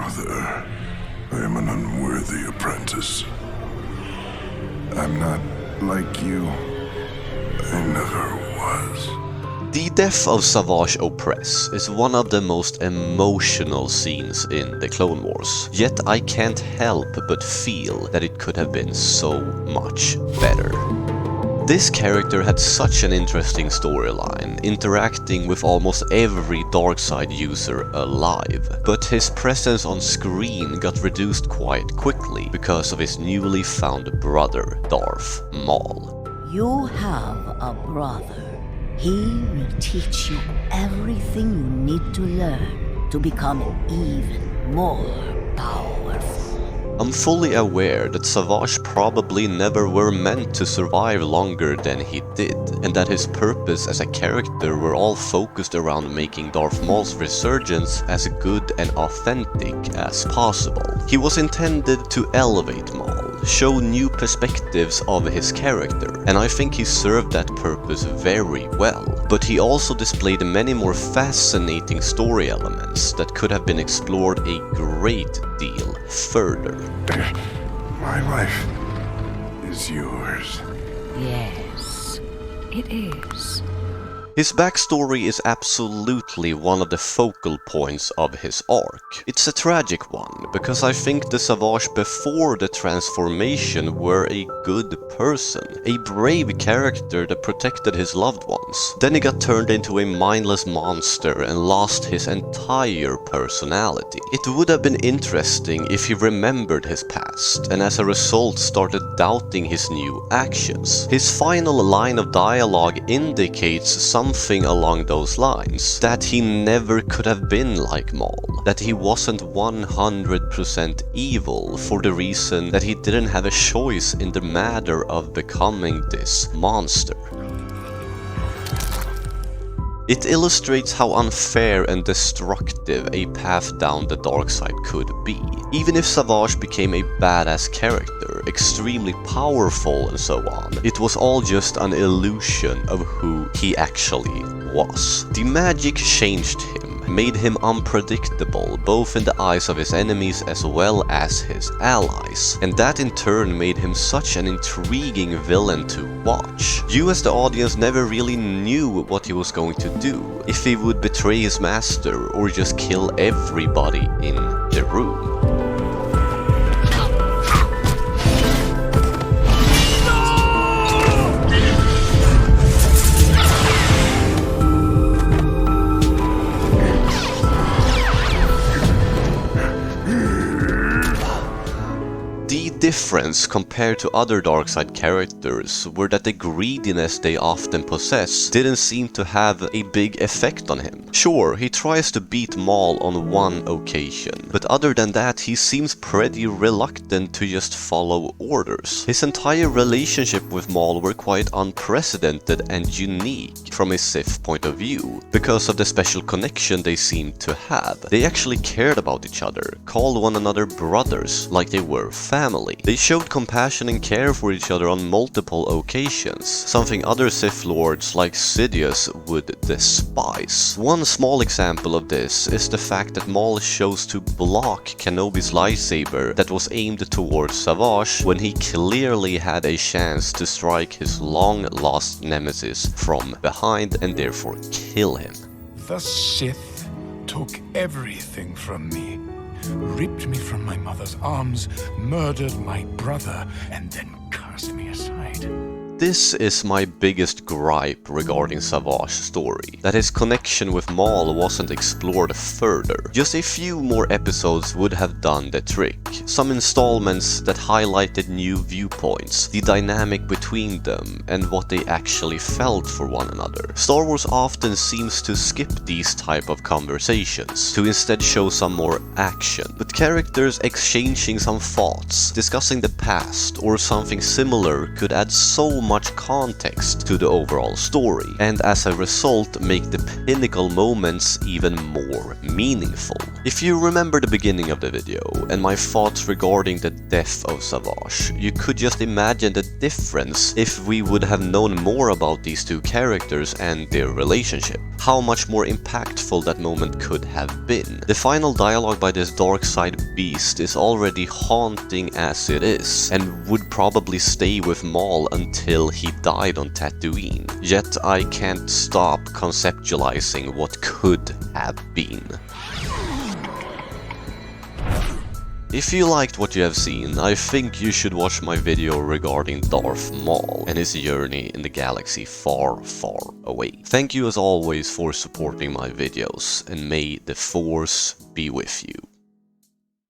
Father, I am an unworthy apprentice. I'm not like you. I never was. The death of Savage Opress is one of the most emotional scenes in the Clone Wars, yet I can't help but feel that it could have been so much better. This character had such an interesting storyline, interacting with almost every Darkside user alive, but his presence on screen got reduced quite quickly because of his newly found brother, Darth Maul. You have a brother. He will teach you everything you need to learn to become even more powerful. I'm fully aware that Savage probably never were meant to survive longer than he did, and that his purpose as a character were all focused around making Darth Maul's resurgence as good and authentic as possible. He was intended to elevate Maul, show new perspectives of his character, and I think he served that purpose very well. But he also displayed many more fascinating story elements that could have been explored a great deal further. My life is yours. Yes, it is. His backstory is absolutely one of the focal points of his arc. It's a tragic one, because I think the Savage before the transformation were a good person, a brave character that protected his loved ones. Then he got turned into a mindless monster and lost his entire personality. It would have been interesting if he remembered his past, and as a result started doubting his new actions. His final line of dialogue indicates something along those lines, that he never could have been like Maul, that he wasn't 100% evil for the reason that he didn't have a choice in the matter of becoming this monster. It illustrates how unfair and destructive a path down the dark side could be. Even if Savage became a badass character, extremely powerful and so on, it was all just an illusion of who he actually was. The magic changed him, made him unpredictable both in the eyes of his enemies as well as his allies, and that in turn made him such an intriguing villain to watch. You as the audience never really knew what he was going to do, if he would betray his master or just kill everybody in the room. The difference compared to other Darkside characters were that the greediness they often possess didn't seem to have a big effect on him. Sure, he tries to beat Maul on one occasion, but other than that he seems pretty reluctant to just follow orders. His entire relationship with Maul were quite unprecedented and unique from a Sith point of view, because of the special connection they seemed to have. They actually cared about each other, called one another brothers, like they were family. They showed compassion and care for each other on multiple occasions, something other Sith Lords like Sidious would despise. One small example of this is the fact that Maul chose to block Kenobi's lightsaber that was aimed towards Savage when he clearly had a chance to strike his long-lost nemesis from behind and therefore kill him. The Sith took everything from me. Ripped me from my mother's arms, murdered my brother, and then cast me aside. This is my biggest gripe regarding Savage's story, that his connection with Maul wasn't explored further. Just a few more episodes would have done the trick. Some installments that highlighted new viewpoints, the dynamic between them, and what they actually felt for one another. Star Wars often seems to skip these type of conversations, to instead show some more action. But characters exchanging some thoughts, discussing the past, or something similar could add so much context to the overall story, and as a result make the pinnacle moments even more meaningful. If you remember the beginning of the video and my thoughts regarding the death of Savage, you could just imagine the difference if we would have known more about these two characters and their relationship. How much more impactful that moment could have been. The final dialogue by this dark side beast is already haunting as it is, and would probably stay with Maul until he died on Tatooine. Yet I can't stop conceptualizing what could have been. If you liked what you have seen, I think you should watch my video regarding Darth Maul and his journey in the galaxy far, far away. Thank you as always for supporting my videos, and may the Force be with you.